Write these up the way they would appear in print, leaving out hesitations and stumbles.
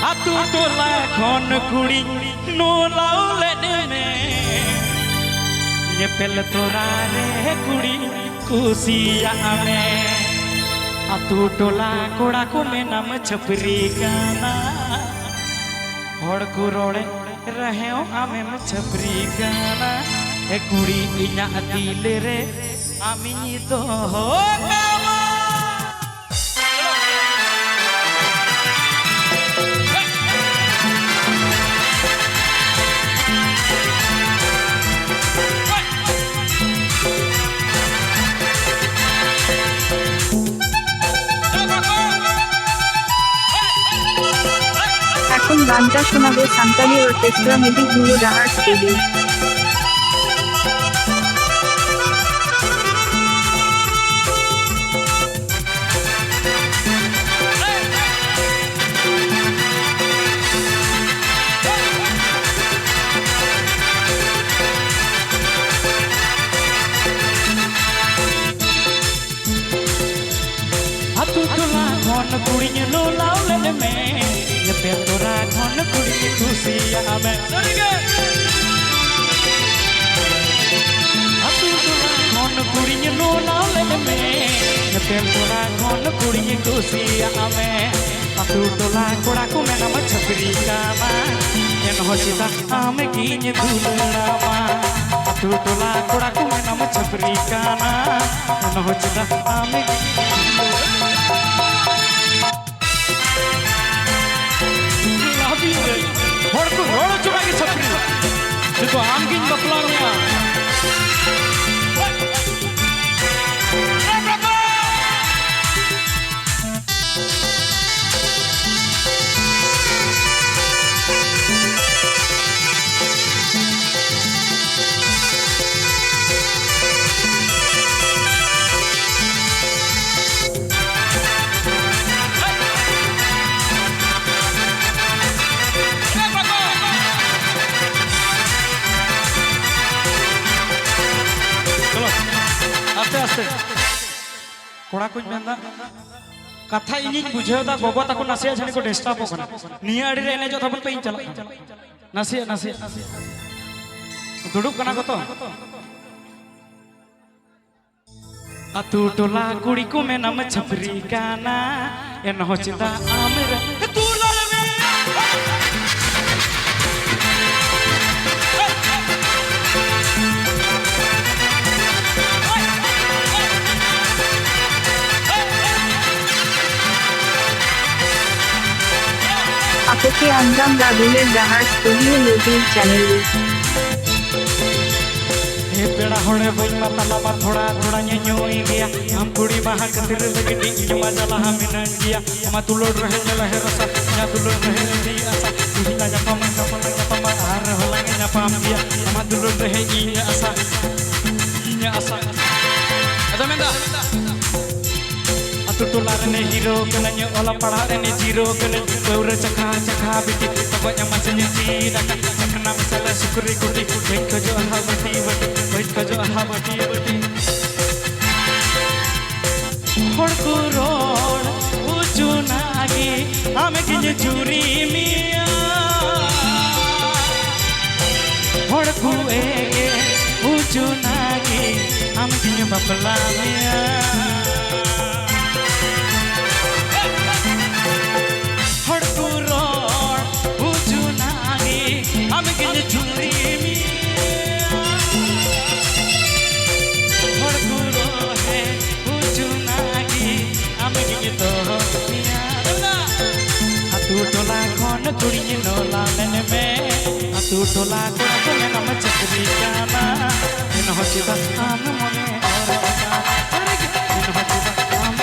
आतु टोला खन कुड़ी नो लाउले ने nyepel torare kuri kusia ame atu tola koda ko menam chapri gana hor ko rode rahe ame chapri gana e kuri inya dil re ami to ho এখন গানটা শোনাবে Santali orchestra music গুরু ডাহার studio. atu tola khon kuri no laule me nyepel tora khon kuri kusia ame atu tola khon kuri no laule me nyepel tora khon kuri kusia ame atu tola koda ko menam chapri kama en hosita ame kinye dulama atu tola koda ko menam chapri kana en hosita ame hor ko rod coba ke chapri देखो आम किन बकला रुआ कोड़ा कुछ मेंदा कथा इनी बुझेदा गोगो ताको नसिया छने को डिस्टर्ब होकना निया अड़ी रेने जो थबन पे इन चला नसिया नसिया दुडुक कना को तो अतु टोला कुड़ी को में नम छपरी काना एन होचिदा आमरे तू लाल में आपके अंजाम रागुलेर डाहार स्टूडियो यूट्यूब चैनल हे पेड़ा होने बई माता लामा थोड़ा थोड़ा न्योई गया हम कुड़ी बाहा कतिर लगडी इमा जला हम नन गया हम तुलोड रहे लहे रसा या तुलोड रहे दी आसा तुहिला जपम जपम आर होलांगे जपम दिया हम तुलोड रहे इnya asa ada menda atu tolar ne hero kenanya ola pada ne zero kene beure cakha cakha biti pokoknya masih nyuci dakan kena masalah syukuri kuti baik kajo aha bati bati baik kajo aha bati bati hor ko rod ujunagi ame kinje juri mia hor ko ege ujunagi ame kinje bapla mia tola khon kuri no laalen me atu tola koda ko menam chapri kana en hochida am mone orota en hochida am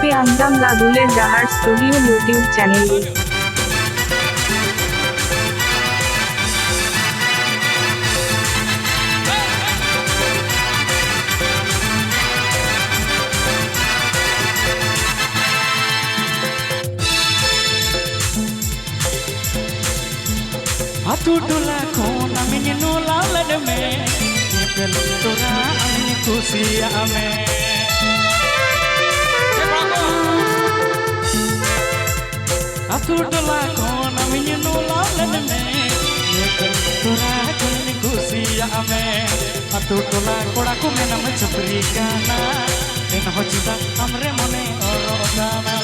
nya আঞ্জাম রাদুলের জাহার studio YouTube চ্যানেলে। Atu dula kon amin nula ladme Nepel tora amin kusi ame Atu dula kon amin nula ladme Nepel tora amin kusi ame Atu dula koda ku menam chapri kana En hochita amre mone oro dana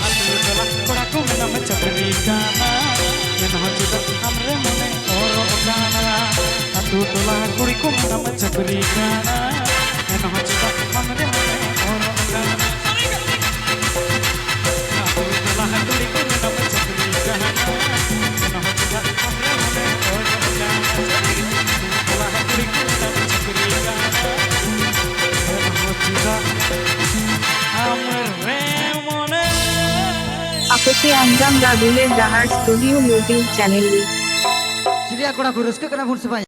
Atu dula koda ku menam chapri kana En hochita amre mone oro dana Atu dula kuri ku menam chapri kana En hochita amre mone oro dana Atu dula kuri ku menam chapri kana En hochita amre mone oro dana Dula kuri ku menam chapri kana En hochita amre mone আপতে আঞ্জাম রাদুলের জাহার studio YouTube চ্যানেলে। Jadi aku nak urus ke kena pun